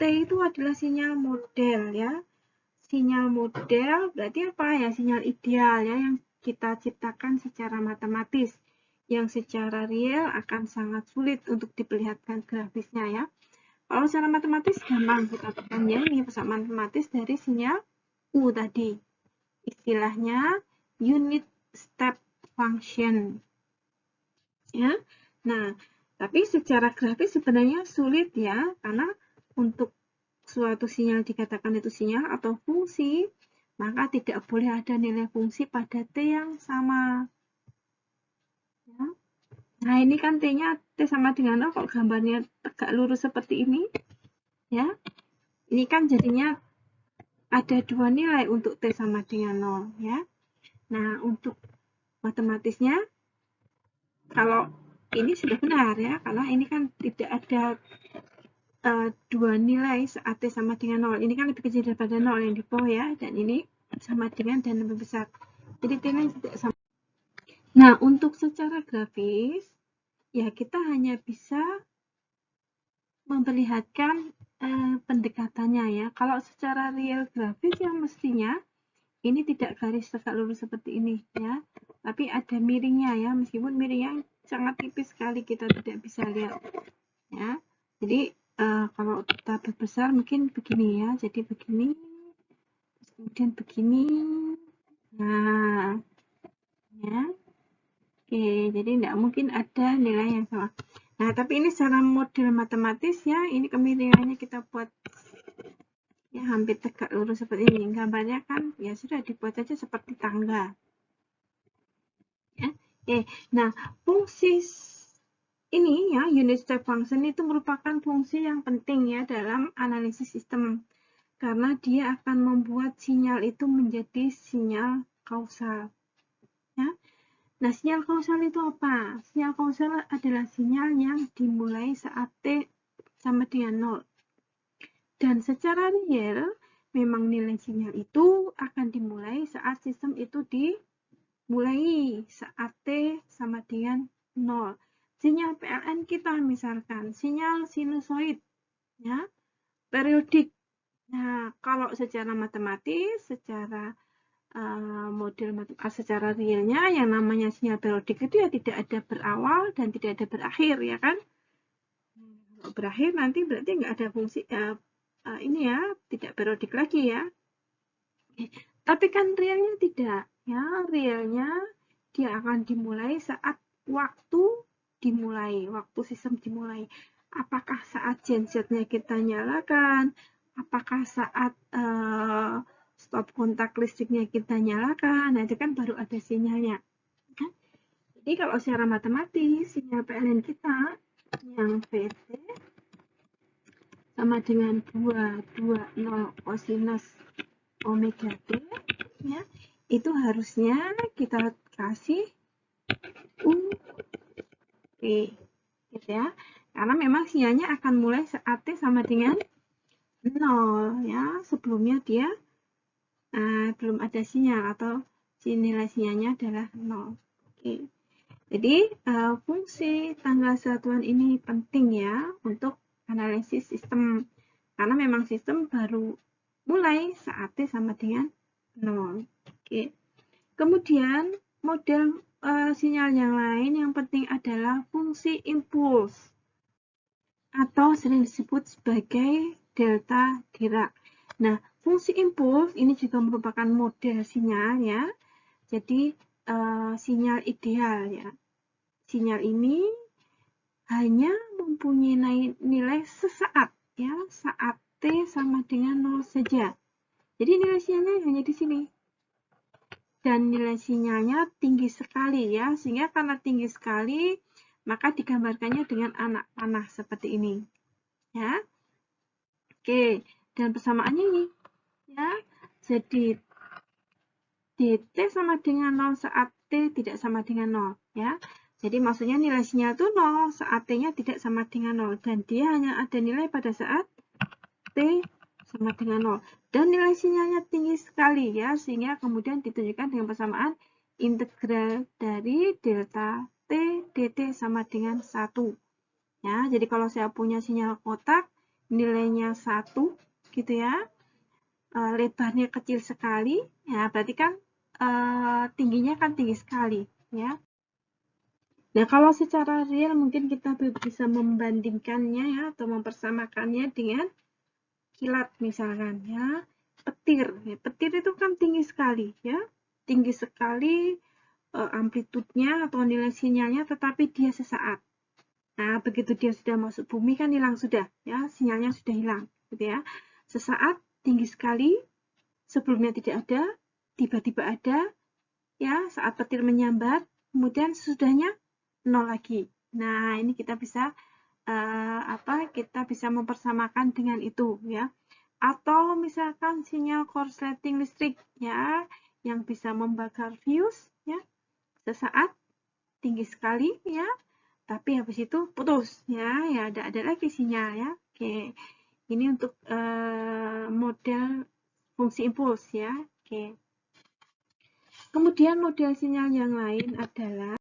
itu adalah sinyal model ya. Sinyal model berarti apa ya? Sinyal ideal ya yang kita ciptakan secara matematis. Yang secara real akan sangat sulit untuk diperlihatkan grafisnya ya. Kalau secara matematis gampang kita tekan ya. Ini pusat matematis dari sinyal U tadi. Istilahnya unit step function. Ya. Nah, tapi secara grafis sebenarnya sulit ya, karena untuk suatu sinyal dikatakan itu sinyal atau fungsi, maka tidak boleh ada nilai fungsi pada T yang sama. Ya. Nah, ini kan T-nya T sama dengan 0, kok gambarnya tegak lurus seperti ini. Ya. Ini kan jadinya ada dua nilai untuk T sama dengan 0. Ya. Nah, untuk matematisnya, kalau ini sudah benar ya, karena ini kan tidak ada dua nilai saat T sama dengan 0. Ini kan lebih kecil daripada 0 yang di bawah ya, dan ini sama dengan dan lebih besar. Jadi T-nya tidak sama. Nah, untuk secara grafis, ya kita hanya bisa memperlihatkan pendekatannya ya. Kalau secara real grafis ya mestinya ini tidak garis tegak lurus seperti ini ya, tapi ada miringnya ya, meskipun miringnya sangat tipis sekali kita tidak bisa lihat ya. Jadi kalau kita berbesar mungkin begini ya, jadi begini, kemudian begini, nah ya, oke, jadi tidak mungkin ada nilai yang sama. Nah, tapi ini secara model matematis ya, ini kemiringannya kita buat ya hampir tegak lurus seperti ini. Gambarnya kan ya sudah dibuat saja seperti tangga. Ya. Oke, nah fungsi ini ya, unit step function itu merupakan fungsi yang penting ya dalam analisis sistem. Karena dia akan membuat sinyal itu menjadi sinyal kausal. Ya. Nah, sinyal kausal itu apa? Sinyal kausal adalah sinyal yang dimulai saat T sama dengan 0. Dan secara real, memang nilai sinyal itu akan dimulai saat sistem itu dimulai saat T sama dengan 0. Sinyal PLN kita misalkan, sinyal sinusoid, ya, periodik. Nah, kalau secara matematis, secara secara realnya yang namanya sinyal periodik itu ya tidak ada berawal dan tidak ada berakhir ya kan. Kalau berakhir nanti berarti nggak ada fungsi ini ya, tidak periodik lagi ya. Tapi kan realnya tidak ya, realnya dia akan dimulai saat waktu dimulai, waktu sistem dimulai. Apakah saat gensetnya kita nyalakan, apakah saat stop kontak listriknya kita nyalakan, nah itu kan baru ada sinyalnya. Kan? Jadi kalau secara matematis, sinyal PLN kita yang VT sama dengan 220 kosinus omega T, ya, itu harusnya kita kasih UP, gitu ya. Karena memang sinyalnya akan mulai saat T sama dengan 0, ya. Sebelumnya dia belum ada sinyal atau nilai sinyalnya adalah 0. Oke. Jadi fungsi tanggal satuan ini penting ya untuk analisis sistem. Karena memang sistem baru mulai saat T sama dengan 0. Oke. Kemudian model sinyal yang lain yang penting adalah fungsi impuls atau sering disebut sebagai delta Dirac. Nah, fungsi impuls ini juga merupakan model sinyal ya. Jadi sinyal ideal ya. Sinyal ini hanya mempunyai nilai sesaat ya, saat T sama dengan 0 saja. Jadi nilai sinyalnya hanya di sini. Dan nilai sinyalnya tinggi sekali ya, sehingga karena tinggi sekali maka digambarkannya dengan anak panah seperti ini. Ya. Oke, dan persamaannya ini ya. Jadi dt sama dengan 0 saat T tidak sama dengan 0 ya. Jadi maksudnya nilai sinyal itu 0 saat T-nya tidak sama dengan 0 dan dia hanya ada nilai pada saat T sama dengan 0. Dan nilai sinyalnya tinggi sekali ya, sehingga kemudian ditunjukkan dengan persamaan integral dari delta T dt sama dengan 1. Ya, jadi kalau saya punya sinyal kotak, nilainya 1 gitu ya, lebarnya kecil sekali, ya berarti kan tingginya kan tinggi sekali ya. Nah, kalau secara real mungkin kita bisa membandingkannya ya atau mempersamakannya dengan kilat misalkan ya. Petir. Ya, petir itu kan tinggi sekali ya. Tinggi sekali amplitudenya atau nilai sinyalnya, tetapi dia sesaat. Nah, begitu dia sudah masuk bumi kan hilang sudah ya, sinyalnya sudah hilang gitu ya. Sesaat tinggi sekali, sebelumnya tidak ada, tiba-tiba ada ya saat petir menyambar, kemudian sesudahnya nol lagi. Nah, ini kita bisa kita bisa mempersamakan dengan itu ya. Atau misalkan sinyal korsleting listrik ya yang bisa membakar fuse ya. Sesaat tinggi sekali ya, tapi habis itu putus ya, ya ada lagi sinyal ya. Oke. Ini untuk model fungsi impuls ya. Oke. Kemudian model sinyal yang lain adalah